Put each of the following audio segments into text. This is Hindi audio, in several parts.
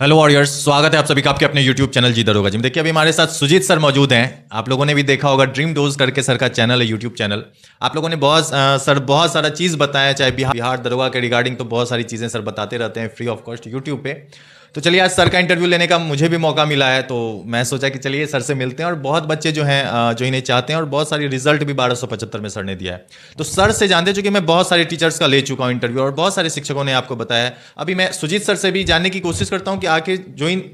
हेलो वॉरियर्स, स्वागत है आप सभी का आपके अपने YouTube चैनल जी दरोगा जिम। देखिए अभी हमारे साथ सुजीत सर मौजूद हैं। आप लोगों ने भी देखा होगा, ड्रीम डोज करके सर का चैनल है, YouTube चैनल। आप लोगों ने बहुत सारा चीज़ बताया, चाहे बिहार दरोगा के रिगार्डिंग, तो बहुत सारी चीज़ें सर बताते रहते हैं फ्री ऑफ कॉस्ट YouTube पे। तो चलिए, आज सर का इंटरव्यू लेने का मुझे भी मौका मिला है, तो मैं सोचा कि चलिए सर से मिलते हैं। और बहुत बच्चे जो हैं जो इन्हें चाहते हैं, और बहुत सारी रिजल्ट भी 1275 में सर ने दिया है। तो सर से जानते हैं, चूंकि मैं बहुत सारे टीचर्स का ले चुका हूँ इंटरव्यू, और बहुत सारे शिक्षकों ने आपको बताया है। अभी मैं सुजीत सर से भी जानने की कोशिश करता हूँ कि आखिर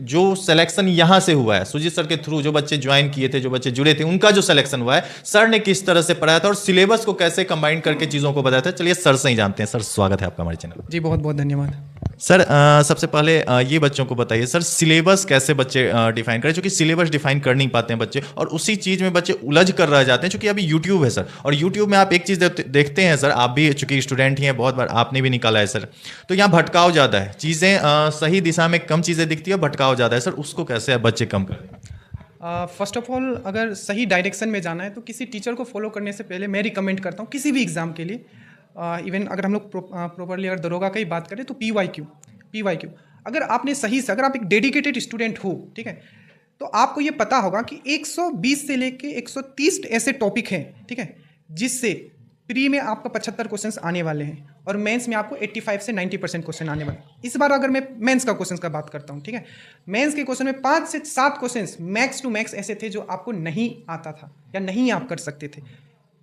जो सिलेक्शन यहाँ से हुआ है, सुजीत सर के थ्रू जो बच्चे ज्वाइन किए थे, जो बच्चे जुड़े थे, उनका जो सिलेक्शन हुआ है, सर ने किस तरह से पढ़ाया था और सिलेबस को कैसे कंबाइन करके चीज़ों को बताया था। चलिए सर से ही जानते हैं। सर, स्वागत है आपका हमारे चैनल। जी बहुत बहुत धन्यवाद। सर, सबसे पहले ये बच्चों को बताइए सर, सिलेबस कैसे बच्चे डिफाइन करें, क्योंकि सिलेबस डिफाइन कर नहीं पाते हैं बच्चे, और उसी चीज़ में बच्चे उलझ कर रह जाते हैं। क्योंकि अभी यूट्यूब है सर, और यूट्यूब में आप एक चीज़ देखते हैं सर, आप भी चूंकि स्टूडेंट ही हैं, बहुत बार आपने भी निकाला है सर, तो यहाँ भटकाव ज़्यादा है, चीज़ें सही दिशा में कम चीज़ें दिखती है, भटकाव ज़्यादा है। सर, उसको कैसे बच्चे कम करें? फर्स्ट ऑफ ऑल, अगर सही डायरेक्शन में जाना है तो किसी टीचर को फॉलो करने से पहले मैं रिकमेंड करता हूँ किसी भी एग्ज़ाम के लिए, इवन अगर हम लोग प्रॉपरली अगर दरोगा का ही बात करें तो पीवाईक्यू अगर आपने सही से, अगर आप एक डेडिकेटेड स्टूडेंट हो, ठीक है, तो आपको ये पता होगा कि 120 से लेके 130 ऐसे टॉपिक हैं, ठीक है, जिससे प्री में आपका 75 क्वेश्चंस आने वाले हैं और मेंस में आपको 85 से 90% क्वेश्चन आने वाले हैं। इस बार अगर मैं मेंस का क्वेश्चन का बात करता हूँ, ठीक है, मेंस के क्वेश्चन में 5 से 7 क्वेश्चंस मैक्स टू मैक्स ऐसे थे जो आपको नहीं आता था या नहीं आप कर सकते थे।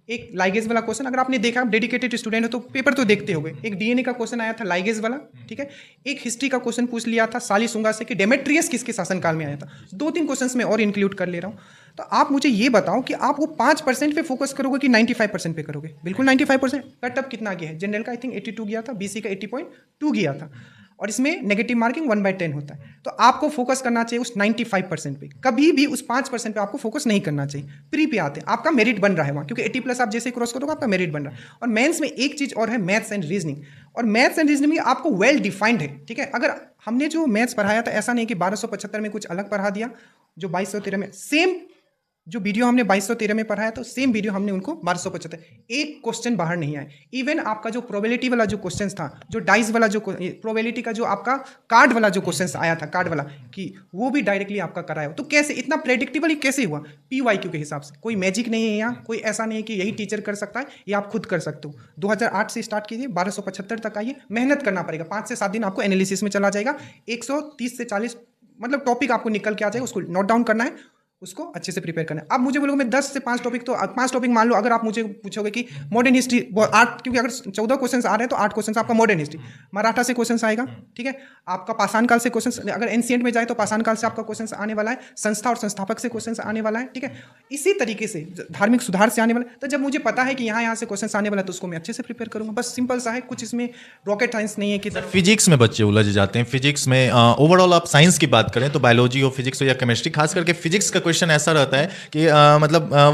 एक लाइगेज वाला क्वेश्चन, अगर आपने देखा, आप डेडिकेटेड स्टूडेंट हो तो पेपर तो देखते होंगे, एक डीएनए का क्वेश्चन आया था लाइगेज वाला, ठीक है, एक हिस्ट्री का क्वेश्चन पूछ लिया था सालिसुंगा से कि डेमेट्रियस किसके शासनकाल में आया था। 2-3 क्वेश्चंस में और इंक्लूड कर ले रहा हूँ। तो आप मुझे ये बताओ कि आप वो 5% पे फोकस करोगे कि 95% पे करोगे? बिल्कुल 95%। कटअप कितना गया है? जनरल का आई थिंक 82 गया था, बीसी का 80.2 गया था, और इसमें नेगेटिव मार्किंग 1/10 होता है। तो आपको फोकस करना चाहिए उस 95% पे, कभी भी उस 5% पे आपको फोकस नहीं करना चाहिए। प्री पे आते हैं, आपका मेरिट बन रहा है वहाँ, क्योंकि 80+ आप जैसे क्रॉस करोगे आपका मेरिट बन रहा है। और मेंस में एक चीज़ और है, मैथ्स एंड रीजनिंग, और मैथ्स एंड रीजनिंग में आपको वेल डिफाइंड है, ठीक है। अगर हमने जो मैथ्स पढ़ाया था, ऐसा नहीं कि 1275 में कुछ अलग पढ़ा दिया, जो 2213 में सेम जो वीडियो हमने 2213 में पढ़ाया, तो सेम वीडियो हमने उनको 1275, एक क्वेश्चन बाहर नहीं आए। इवन आपका जो प्रोबेबिलिटी वाला जो क्वेश्चन था, जो डाइस वाला जो प्रोबेबिलिटी का जो आपका कार्ड वाला जो क्वेश्चन आया था, कार्ड वाला, कि वो भी डायरेक्टली आपका कराया हो। तो कैसे इतना प्रेडिक्टेबल कैसे हुआ? पीवाईक्यू के हिसाब से। कोई मैजिक नहीं है यहाँ, कोई ऐसा नहीं है कि यही टीचर कर सकता है, ये आप खुद कर सकते हो। 2008 से स्टार्ट कीजिए, 1275 तक आइए, मेहनत करना पड़ेगा। 5 से 7 दिन आपको एनालिसिस में चला जाएगा, 130 से 40 मतलब टॉपिक आपको निकल के आ जाएगा, उसको नोट डाउन करना है, उसको अच्छे से प्रिपेयर करना है। अब मुझे बोलोगे मैं 10 से 5 टॉपिक, तो 5 टॉपिक मान लो। अगर आप मुझे पूछोगे कि मॉडर्न हिस्ट्री 8, क्योंकि अगर 14 क्वेश्चन आ रहे हैं तो 8 क्वेश्चन आपका मॉडर्न हिस्ट्री, मराठा से क्वेश्चन आएगा, ठीक है, आपका पाषाण काल से क्वेश्चन, अगर एंशिएंट में जाए तो पाषाण काल से आपका क्वेश्चन आने वाला है, संस्था और संस्थापक से क्वेश्चन आने वाला है, ठीक है, इसी तरीके से धार्मिक सुधार से आने वाला है। तो जब मुझे पता है कि यहाँ से क्वेश्चन आने वाला है, तो उसको मैं अच्छे से प्रिपेयर करूँगा। बस सिंपल सा है, कुछ इसमें रॉकेट साइंस नहीं है कि फिजिक्स में बच्चे उलझ जाते हैं। फिजिक्स में ओवरऑल आप साइंस की बात करें तो बायोलॉजी हो, फिजिक्स हो या केमिस्ट्री, खास करके फिजिक्स का क्वेश्चन ऐसा रहता है कि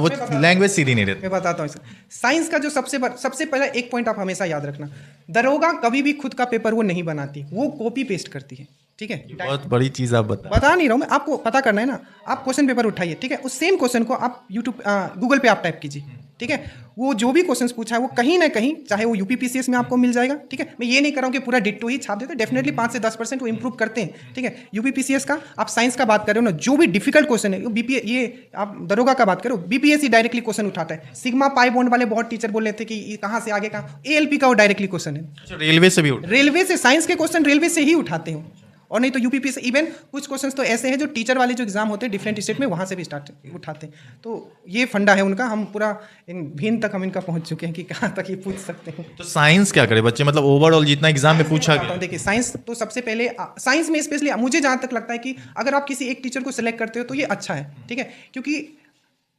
वो लैंग्वेज सीधी नहीं रहती। मैं बताता हूँ। साइंस का जो सबसे पहला एक पॉइंट आप हमेशा याद रखना, दरोगा कभी भी खुद का पेपर वो नहीं बनाती, वो कॉपी पेस्ट करती है, ठीक है। बहुत बड़ी चीज़ आप बता नहीं रहा हूँ मैं, आपको पता करना है ना। आप क्वेश्चन पेपर उठाइए, ठीक है, उस सेम क्वेश्चन को आप यूट्यूब गूगल पे आप टाइप कीजिए, ठीक है, वो जो भी क्वेश्चन पूछा है वो कहीं ना कहीं, चाहे वो यूपीपीसीएस में आपको मिल जाएगा, ठीक है। मैं ये नहीं कर रहा हूँ कि पूरा डिट्टो ही छाप देते, डेफिनेटली 5 से 10% वो इंप्रूव करते हैं, ठीक है। यूपीपीसीएस का आप साइंस का बात कर रहे हो ना, जो भी डिफिकल्ट क्वेश्चन है, ये आप दरोगा का बात करो, बीपीएससी डायरेक्टली क्वेश्चन उठाता है। सिग्मा पाई बॉन्ड वाले बहुत टीचर बोल रहे थे कि कहाँ से आगे कहाँ, एएलपी का वो डायरेक्टली क्वेश्चन है। रेलवे से भी, रेलवे से साइंस के क्वेश्चन रेलवे से ही उठाते हो, और नहीं तो यूपीपी से। इवन कुछ क्वेश्चंस तो ऐसे हैं जो टीचर वाले जो एग्जाम होते हैं डिफरेंट स्टेट में, वहाँ से भी स्टार्ट उठाते हैं। तो ये फंडा है उनका, हम पूरा इन भिन्न तक हम इनका पहुँच चुके हैं कि कहाँ तक ये पूछ सकते हैं। तो साइंस क्या करे बच्चे, मतलब ओवरऑल जितना एग्जाम में पूछा गया? देखिए, साइंस तो सबसे पहले, साइंस में स्पेशली मुझे जहाँ तक लगता है कि अगर आप किसी एक टीचर को सिलेक्ट करते हो तो ये अच्छा है, ठीक है, क्योंकि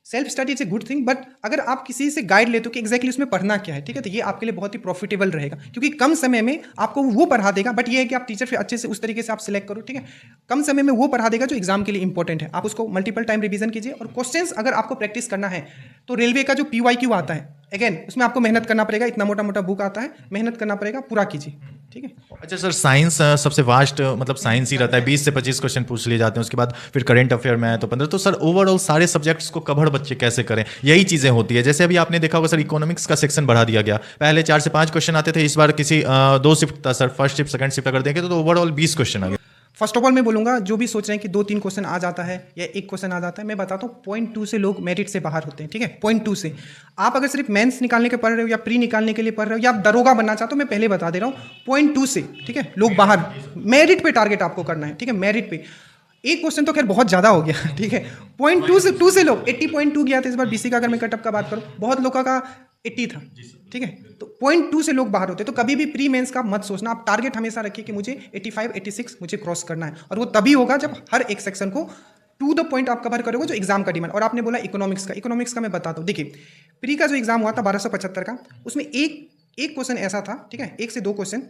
self study is a good thing, but अगर आप किसी से गाइड लेते हो कि एग्जैक्टली उसमें पढ़ना क्या है, ठीक है, तो ये आपके लिए बहुत ही प्रॉफिटेबल रहेगा, क्योंकि कम समय में आपको वो पढ़ा देगा। बट ये है कि आप टीचर फिर अच्छे से उस तरीके से आप सिलेक्ट करो, ठीक है, कम समय में वो पढ़ा देगा जो एग्जाम के लिए इंपॉर्टेंट है। आप उसको मल्टीपल टाइम रिवीजन कीजिए, और क्वेश्चंस अगर आपको प्रैक्टिस करना है तो रेलवे का जो पीवाईक्यू आता है, अगेन उसमें आपको मेहनत करना पड़ेगा, इतना मोटा मोटा बुक आता है, मेहनत करना पड़ेगा, पूरा कीजिए, ठीक है। अच्छा सर, साइंस सबसे वास्ट मतलब साइंस ही रहता है, 20 से 25 क्वेश्चन पूछ लिए जाते हैं, उसके बाद फिर करंट अफेयर में आए तो 15। तो सर ओवरऑल सारे सब्जेक्ट्स को कवर बच्चे कैसे करें, यही चीज़ें होती है। जैसे अभी आपने देखा होगा सर, इकोनॉमिक्स का सेक्शन बढ़ा दिया गया, पहले 4 से 5 क्वेश्चन आते थे, इस बार किसी 2 शिफ्ट था sir, first shift second shift अगर देखें तो ओवरऑल 20 क्वेश्चन आ गए। फर्स्ट ऑफ ऑल मैं बोलूँगा जो भी सोच रहे हैं कि 2-3 क्वेश्चन आ जाता है या एक क्वेश्चन आ जाता है, मैं बताता हूँ 0.2 से लोग मेरिट से बाहर होते हैं, ठीक है, 0.2 से। आप अगर सिर्फ मेंस निकालने के पढ़ रहे हो या प्री निकालने के लिए पढ़ रहे हो या आप दरोगा बनना चाहते हो, मैं पहले बता दे रहा हूँ 0.2 से, ठीक है, लोग बाहर। मेरिट पे टारगेट आपको करना है, ठीक है, मेरिट पे। एक क्वेश्चन तो खैर बहुत ज़्यादा हो गया, ठीक है, 0.2 से लोग 80.2 गया था इस बार बीसी का, अगर मैं कटअप का बात करूँ, बहुत लोगों का 80 था, ठीक है, तो 0.2 से लोग बाहर होते। तो कभी भी प्री मेंस का मत सोचना, आप टारगेट हमेशा रखिए कि मुझे 85 86 मुझे क्रॉस करना है, और वो तभी होगा जब हर एक सेक्शन को टू द पॉइंट आप कवर करोगे जो एग्जाम का डिमांड। और आपने बोला इकोनॉमिक्स का मैं बताता हूँ। देखिए प्री का जो एग्जाम हुआ था 1275 का, उसमें एक क्वेश्चन ऐसा था, ठीक है, 1 से 2 क्वेश्चन,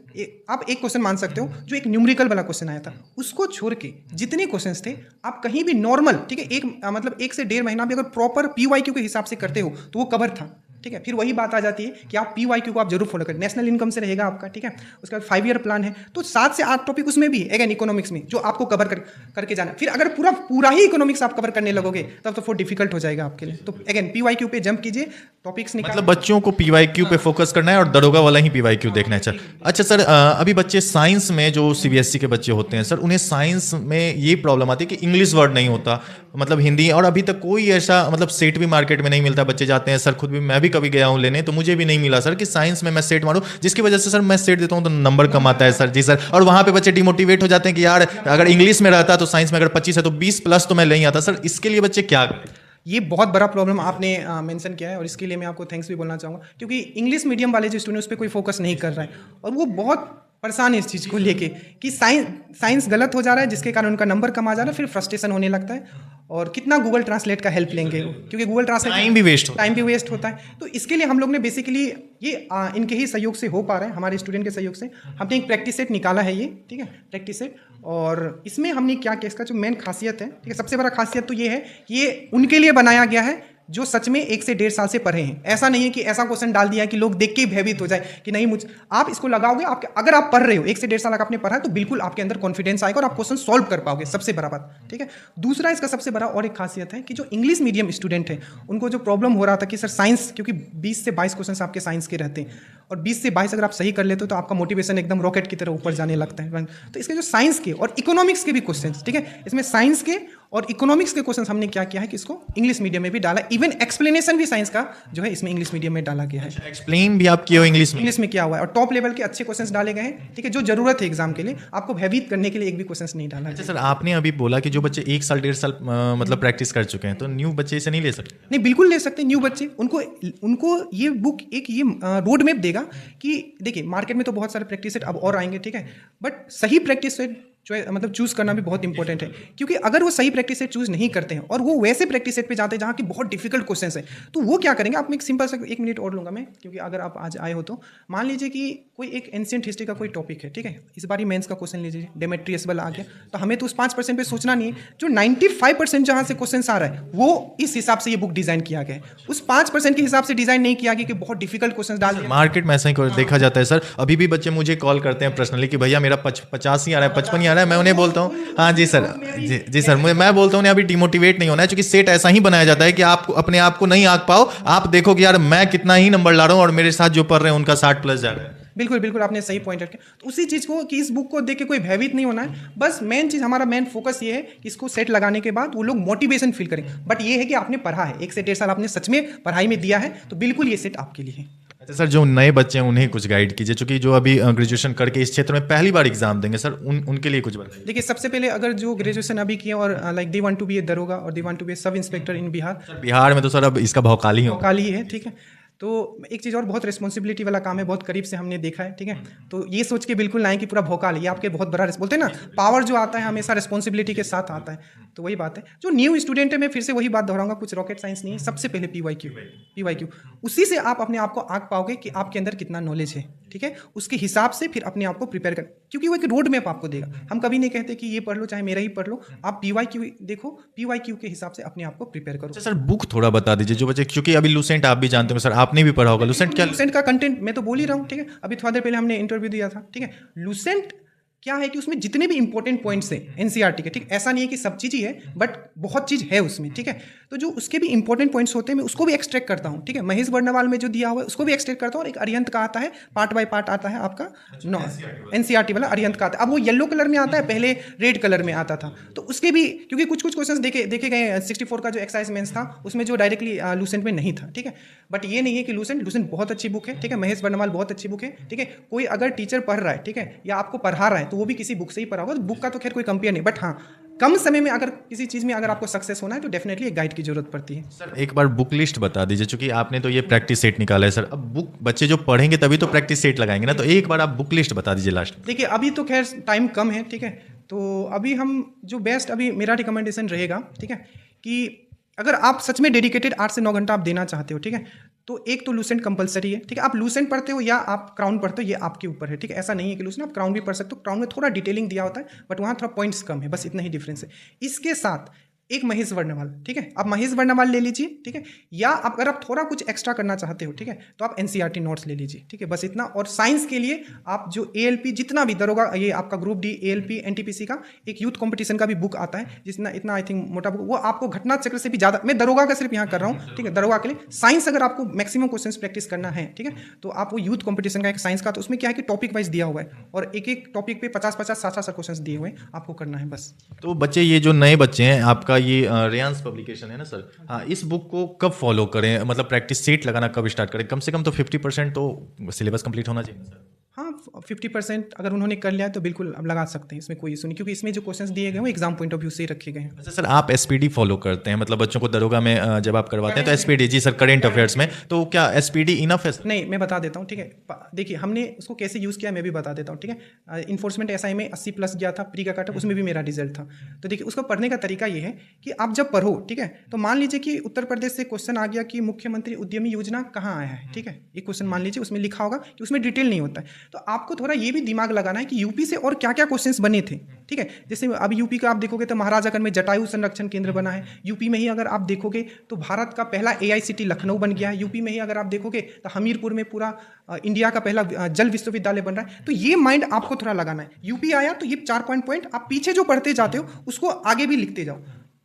आप एक क्वेश्चन मान सकते हो जो एक न्यूमेरिकल वाला क्वेश्चन आया था, उसको छोड़ के जितने क्वेश्चंस थे आप कहीं भी नॉर्मल, ठीक है, मतलब 1 से 1.5 महीना भी अगर प्रॉपर पीवाईक्यू के हिसाब से करते हो तो वो कवर था, ठीक है। फिर वही बात आ जाती है कि आप पीवाईक्यू को आप जरूर फॉलो करें, नेशनल इनकम से रहेगा आपका, ठीक है, उसका 5 ईयर प्लान है, तो 7 से 8 टॉपिक उसमें भी अगेन इकोनॉमिक्स में जो आपको कवर करके जाना है। फिर अगर पूरा ही इकोनॉमिक्स आप कवर करने लगोगे तब तो डिफिकल्ट हो जाएगा आपके लिए। तो अगेन पीवाईक्यू पे जंप कीजिए, टॉपिक्स निकाल, मतलब बच्चों को पीवाईक्यू पे फोकस करना है और दरोगा वाला ही पीवाईक्यू देखना है। अच्छा सर, अभी बच्चे साइंस में जो सीबीएसई के बच्चे होते हैं सर, उन्हें साइंस में ये प्रॉब्लम आती है कि इंग्लिश वर्ड नहीं होता, मतलब हिंदी, और अभी तक कोई ऐसा मतलब सेट भी मार्केट में नहीं मिलता। बच्चे जाते हैं सर, खुद भी मैं भी कभी गया हूँ लेने, तो मुझे भी नहीं मिला सर कि साइंस में मैं सेट मारूं, जिसकी वजह से सर मैं सेट देता हूं तो नंबर कम आता है सर। जी सर, और वहां पे बच्चे डिमोटिवेट हो जाते हैं कि यार अगर इंग्लिश में रहता तो साइंस में अगर 25 है तो 20 प्लस तो मैं नहीं आता। सर इसके लिए बच्चे क्या करें? ये बहुत बड़ा प्रॉब्लम आपने मेंशन किया है, और इसके लिए मैं आपको थैंक्स भी बोलना चाहूँगा, क्योंकि इंग्लिश मीडियम वाले जो स्टूडेंट उस पर कोई फोकस नहीं कर रहा है, और वो बहुत परेशान है इस चीज़ को लेके कि साइंस गलत हो जा रहा है, जिसके कारण उनका नंबर कम आ जा रहा है, फिर फ्रस्ट्रेशन होने लगता है। और कितना गूगल ट्रांसलेट का हेल्प लेंगे वो, क्योंकि गूगल ट्रांसलेट टाइम भी वेस्ट होता है। तो इसके लिए हम लोग ने बेसिकली ये इनके ही सहयोग से हो पा रहा है, हमारे स्टूडेंट के सहयोग से हमने एक प्रैक्टिस सेट निकाला है, ये ठीक है, प्रैक्टिस सेट। और इसमें हमने क्या किया, इसका जो मेन खासियत है, ठीक है, सबसे बड़ा खासियत तो ये है कि ये उनके लिए बनाया गया है जो सच में 1 से 1.5 साल से पढ़े हैं। ऐसा नहीं है कि ऐसा क्वेश्चन डाल दिया है कि लोग देख के ही भयभीत हो जाए कि नहीं आप इसको लगाओगे, आपके अगर आप पढ़ रहे हो 1 से 1.5 साल आपने पढ़ा है तो बिल्कुल आपके अंदर कॉन्फिडेंस आएगा और आप क्वेश्चन सॉल्व कर पाओगे, सबसे बड़ा बात, ठीक है। दूसरा इसका सबसे बड़ा और एक खासियत है कि जो इंग्लिश मीडियम स्टूडेंट है उनको जो प्रॉब्लम हो रहा था कि सर साइंस, क्योंकि 20 से 22 क्वेश्चन आपके साइंस के रहते हैं, और 20 से 22 अगर आप सही कर लेते हो तो आपका मोटिवेशन एकदम रॉकेट की तरह ऊपर जाने लगता है। तो इसके जो साइंस के और इकोनॉमिक्स के भी क्वेश्चन, ठीक है, इसमें साइंस के और इकोनॉमिक्स के क्वेश्चन हमने क्या किया है कि इसको इंग्लिश मीडियम में भी डाला, इवन एक्सप्लेनेशन भी साइंस का जो है इसमें इंग्लिश मीडियम में डाला गया है। एक्सप्लेन भी आप किए हो इंग्लिश में किया हुआ है, और टॉप लेवल के अच्छे क्वेश्चंस डाले गए हैं, ठीक है, जो जरूरत है एग्जाम के लिए, आपको भयभीत करने के लिए एक भी क्वेश्चंस नहीं डाला। अच्छा सर, आपने अभी बोला कि जो बच्चे 1 साल 1.5 साल मतलब प्रैक्टिस कर चुके हैं, तो न्यू बच्चे इसे नहीं ले सकते? नहीं, बिल्कुल ले सकते। न्यू बच्चे उनको ये बुक एक ये रोड मैप देगा कि देखिए मार्केट में तो बहुत सारे प्रैक्टिस सेट अब और आएंगे, ठीक है, बट सही प्रैक्टिस सेट मतलब चूज़ करना भी बहुत इंपॉर्टेंट है, क्योंकि अगर वो सही प्रैक्टिस सेट चूज़ नहीं करते हैं और वो वैसे प्रैक्टिस सेट पे जाते हैं जहाँ की बहुत डिफिकल्ट क्वेश्चंस है, तो वो क्या करेंगे। आप में एक सिंपल सा 1 मिनट और लूँगा मैं, क्योंकि अगर आप आज आए हो तो मान लीजिए कि कोई एक एंशिएंट हिस्ट्री का कोई टॉपिक है, ठीक है, इस बार ही मेंस का क्वेश्चन लीजिए, डेमेट्रियस वाला आ गया, तो हमें तो उस 5% पे सोचना नहीं है, जो 95% जहाँ से क्वेश्चन आ रहा है वो इस हिसाब से ये बुक डिज़ाइन किया गया है, उस 5% के हिसाब से डिज़ाइन नहीं किया गया कि बहुत डिफिकल्ट क्वेश्चन डाल दिया। मार्केट में ऐसा ही देखा जाता है सर, अभी भी बच्चे मुझे कॉल करते हैं पर्सनली कि भैया मेरा 50 ही आ रहा है, 55 ही आ रहा है। मैं उन्हें बोलता हूँ हाँ जी सर, जी सर, मैं बोलता हूँ अभी डिमोटिवेट नहीं होना है, क्योंकि सेट ऐसा ही बनाया जाता है कि आप अपने आप को नहीं आंक पाओ, आप देखो कि यार मैं कितना ही नंबर ला रहा हूँ और मेरे साथ जो पढ़ रहे हैं उनका 60 प्लस जा रहा है। बिल्कुल आपने सही पॉइंट रखे। तो उसी चीज़ को कि इस बुक को देख के कोई भयभीत नहीं होना है, बस मेन चीज़ हमारा मेन फोकस ये है कि इसको सेट लगाने के बाद वो लोग मोटिवेशन फील करें। बट ये है कि आपने पढ़ा है, 1 से 1.5 साल आपने सच में पढ़ाई में दिया है, तो बिल्कुल ये सेट आपके लिए है। अच्छा सर, जो नए बच्चे हैं उन्हें कुछ गाइड कीजिए, क्योंकि जो अभी ग्रेजुएशन करके इस क्षेत्र में पहली बार एग्जाम देंगे सर, उनके लिए कुछ बताइए। देखिए सबसे पहले अगर जो ग्रेजुएशन अभी किए और like they want to be a daroga और they want to be a sub inspector इन बिहार। बिहार में तो सर अब इसका भौकाली है, ठीक है। तो एक चीज़ और, बहुत रिस्पॉन्सिबिलिटी वाला काम है, बहुत करीब से हमने देखा है, ठीक है। तो ये सोच के बिल्कुल ना आए कि पूरा भौकाल, ये आपके बहुत बड़ा बोलते हैं ना, पावर जो आता है हमेशा रिस्पॉन्सिबिलिटी के साथ आता है। तो वही बात है, जो न्यू स्टूडेंट है, मैं फिर से वही बात दोहराऊंगा, कुछ रॉकेट साइंस नहीं है, सबसे पहले पीवाईक्यू, उसी से आप अपने आप को आंक पाओगे कि आपके अंदर कितना नॉलेज है, ठीक है। उसके हिसाब से फिर अपने आप को प्रिपेयर कर, क्योंकि वो एक रोड मैप आपको देगा। हम कभी नहीं कहते कि ये पढ़ लो चाहे मेरा ही पढ़ लो, आप पीवाईक्यू देखो, पीवाईक्यू के हिसाब से अपने आप को प्रिपेयर करो। सर बुक थोड़ा बता दीजिए जो बच्चे, क्योंकि अभी लूसेंट आप भी जानते हो सर, आपने भी पढ़ा होगा लूसेंट क्या, लूसेंट का कंटेंट मैं तो बोल ही रहा हूँ, ठीक है। अभी थोड़ा देर पहले हमने इंटरव्यू दिया था, ठीक है। लूसेंट क्या है कि उसमें जितने भी इंपॉर्टेंट पॉइंट्स हैं एनसीईआरटी के, ठीक, ऐसा नहीं है कि सब चीज़ ही है, बट बहुत चीज़ है उसमें, ठीक है। तो जो उसके भी इंपॉर्टेंट पॉइंट्स होते हैं मैं उसको भी एक्सट्रैक्ट करता हूँ, ठीक है। महेश वर्णवाल में जो दिया हुआ है उसको भी एक्सट्रैक्ट करता हूँ, और एक अरिहंत का आता है, पार्ट बाय पार्ट आता है आपका, एनसीईआरटी वाला अरिहंत का आता है। अब वो येलो कलर में आता है, पहले रेड कलर में आता था, तो उसके भी क्योंकि कुछ कुछ क्वेश्चन देखे गए 64 का जो एक्साइज मेंस था उसमें जो डायरेक्टली लूसेंट में नहीं था, ठीक है। बट ये नहीं है कि लूसेंट बहुत अच्छी बुक है, ठीक है। महेश वर्णवाल बहुत अच्छी बुक है, ठीक है। कोई अगर टीचर पढ़ रहा है, ठीक है, या आपको पढ़ा रहा है, तो वो भी किसी बुक से ही पढ़ा होगा, तो बुक का तो खैर कोई कंपेयर नहीं, बट हाँ कम समय में अगर किसी चीज़ में अगर आपको सक्सेस होना है तो डेफिनेटली एक गाइड की जरूरत पड़ती है। सर एक बार बुक लिस्ट बता दीजिए, क्योंकि आपने तो ये प्रैक्टिस सेट निकाला है सर, अब बुक बच्चे जो पढ़ेंगे तभी तो प्रैक्टिस सेट लगाएंगे ना, तो एक बार आप बुक लिस्ट बता दीजिए लास्ट में। देखिए अभी तो खैर टाइम कम है, ठीक है, तो अभी हम जो बेस्ट अभी मेरा रिकमेंडेशन रहेगा, ठीक है, कि अगर आप सच में डेडिकेटेड 8 से 9 घंटा आप देना चाहते हो, ठीक है, तो एक तो लूसेंट कंपलसरी है, ठीक है। आप लूसेंट पढ़ते हो या आप क्राउन पढ़ते हो, ये आपके ऊपर है, ठीक है। ऐसा नहीं है कि लूसेंट आप क्राउन भी पढ़ सकते हो, क्राउन में थोड़ा डिटेलिंग दिया होता है, बट वहाँ थोड़ा पॉइंट्स कम है, बस इतना ही डिफरेंस है। इसके साथ एक महेश वर्णवाल, ठीक है, आप महेश वर्णवाल ले लीजिए, ठीक है, या अगर आप थोड़ा कुछ एक्स्ट्रा करना चाहते हो, ठीक है, तो आप एनसीईआरटी नोट्स ले लीजिए, ठीक है, बस इतना। और साइंस के लिए आप जो एएलपी जितना भी दरोगा, ये आपका ग्रुप डी एएलपी एनटीपीसी का एक यूथ कंपटीशन का भी बुक आता है, जितना इतना आई थिंक मोटा बुक, वो आपको घटना चक्र से भी ज़्यादा, मैं दरोगा का सिर्फ यहाँ कर रहा हूँ, ठीक है, दरोगा के लिए। साइंस अगर आपको मैक्सिमम क्वेश्चन प्रैक्टिस करना है, ठीक है, तो आप वो यूथ कंपटीशन का एक साइंस का, तो उसमें क्या है कि टॉपिक वाइज दिया हुआ है, और एक एक टॉपिक पे 50-50 60-60 क्वेश्चन दिए हुए हैं, आपको करना है बस। तो बच्चे, ये जो नए बच्चे हैं, आपका ये रेयांस पब्लिकेशन है ना सर, हाँ, इस बुक को कब फॉलो करें, मतलब प्रैक्टिस सेट लगाना कब स्टार्ट करें? कम से कम तो 50% तो सिलेबस कंप्लीट होना चाहिए सर। हाँ 50% अगर उन्होंने कर लिया है तो बिल्कुल अब लगा सकते हैं, इसमें कोई इशू नहीं, क्योंकि इसमें जो क्वेश्चंस दिए गए हैं वो एग्जाम पॉइंट ऑफ व्यू से ही रखे गए हैं। अच्छा सर, आप एसपीडी फॉलो करते हैं, मतलब बच्चों को दरोगा में जब आप करवाते हैं तो एसपीडी, जी सर, करेंट अफेयर्स में, तो क्या एसपीडी इनफ है सर? नहीं, मैं बता देता हूँ, ठीक है। देखिए हमने उसको कैसे यूज़ किया मैं भी बता देता हूँ, ठीक है। इन्फोर्समेंट एसआई में 80+ गया था, प्री का कट उसमें भी मेरा रिजल्ट था। तो देखिए उसको पढ़ने का तरीका ये है कि आप जब पढ़ो, ठीक है, तो मान लीजिए कि उत्तर प्रदेश से क्वेश्चन आ गया कि मुख्यमंत्री उद्यमी योजना कहाँ आया है, ठीक है, एक क्वेश्चन मान लीजिए, उसमें लिखा होगा कि उसमें डिटेल नहीं होता है, तो आपको थोड़ा ये भी दिमाग लगाना है कि यूपी से और क्या क्या क्वेश्चंस बने थे, ठीक है। जैसे अब यूपी का आप देखोगे तो महाराजागंज में जटायु संरक्षण केंद्र बना है, यूपी में ही अगर आप देखोगे तो भारत का पहला एआईसीटी लखनऊ बन गया है, यूपी में ही अगर आप देखोगे तो हमीरपुर में पूरा इंडिया का पहला जल विश्वविद्यालय बन रहा है। तो ये माइंड आपको थोड़ा लगाना है, यूपी आया तो ये 4 पॉइंट आप पीछे जो पढ़ते जाते हो उसको आगे भी लिखते जाओ।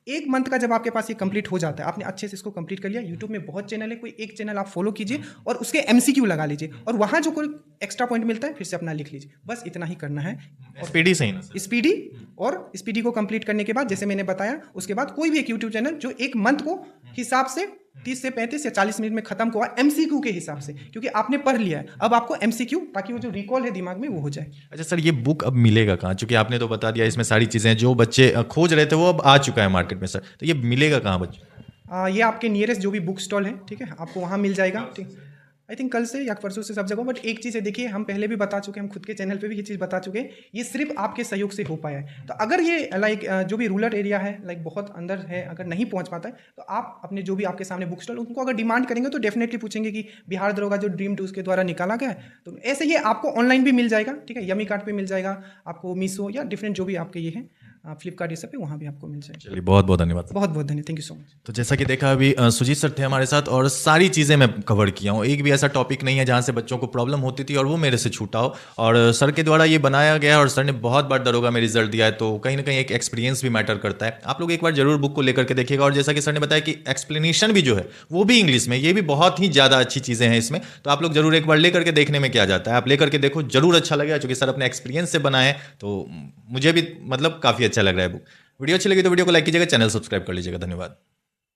एक मंथ का जब आपके पास ये कंप्लीट हो जाता है, आपने अच्छे से इसको कंप्लीट कर लिया, यूट्यूब में बहुत चैनल है, कोई एक चैनल आप फॉलो कीजिए और उसके एमसीक्यू लगा लीजिए, और वहाँ जो कोई एक्स्ट्रा पॉइंट मिलता है फिर से अपना लिख लीजिए, बस इतना ही करना है। एसपीडी सही ना सर? स्पीडी, और स्पीडी को कंप्लीट करने के बाद जैसे मैंने बताया, उसके बाद कोई भी एक यूट्यूब चैनल जो एक मंथ को हिसाब से 30 से 35 या 40 मिनट में खत्म हुआ एमसीक्यू के हिसाब से, क्योंकि आपने पढ़ लिया है, अब आपको एमसीक्यू, ताकि वो जो रिकॉल है दिमाग में वो हो जाए। अच्छा सर, ये बुक अब मिलेगा कहाँ? क्योंकि आपने तो बता दिया इसमें सारी चीज़ें, जो बच्चे खोज रहे थे वो अब आ चुका है मार्केट में सर, तो ये मिलेगा कहाँ बच्चे? ये आपके नियरेस्ट जो भी बुक स्टॉल है, ठीक है, आपको वहाँ मिल जाएगा, ठीक। आई थिंक कल से या परसों से सब जगह। बट एक चीज़ है, देखिए हम पहले भी बता चुके हैं, हम खुद के चैनल पे भी ये चीज़ बता चुके हैं, ये सिर्फ आपके सहयोग से हो पाया है। तो अगर ये लाइक जो भी रूरल एरिया है, लाइक बहुत अंदर है, अगर नहीं पहुंच पाता है, तो आप अपने जो भी आपके सामने बुक स्टॉल, उनको अगर डिमांड करेंगे तो डेफिनेटली पूछेंगे कि बिहार दरोगा जो ड्रीम 2 के द्वारा निकाला गया है, तो ऐसे ये आपको ऑनलाइन भी मिल जाएगा, ठीक है, यमी कार्ट पर मिल जाएगा आपको, मीशो या डिफरेंट जो भी आपके ये हैं फ्लिपकार्ट, ये सब पे वहाँ भी आपको मिल जाएगा। चलिए, बहुत बहुत धन्यवाद। बहुत बहुत धन्यवाद, थैंक यू सो मच। तो जैसा कि देखा, अभी सुजीत सर थे हमारे साथ और सारी चीज़ें मैं कवर किया हूँ, एक भी ऐसा टॉपिक नहीं है जहाँ से बच्चों को प्रॉब्लम होती थी और वो मेरे से छूटा हो, और सर के द्वारा ये बनाया गया है और सर ने बहुत बार दरोगा में रिजल्ट दिया है, तो कहीं ना कहीं एक एक्सपीरियंस भी मैटर करता है। आप लोग एक बार जरूर बुक को लेकर के देखिएगा, और जैसा कि सर ने बताया कि एक्सप्लेनेशन भी जो है वो भी इंग्लिश में, ये भी बहुत ही ज़्यादा अच्छी चीज़ें हैं इसमें, तो आप लोग जरूर एक बार लेकर के देखने में क्या जाता है, आप लेकर के देखो, जरूर अच्छा लगेगा, क्योंकि सर अपने एक्सपीरियंस से बनाए, तो मुझे भी मतलब काफ़ी अच्छा लग रहा है बुक। वीडियो अच्छी लगी तो वीडियो को लाइक कीजिएगा, चैनल सब्सक्राइब कर लीजिएगा। धन्यवाद।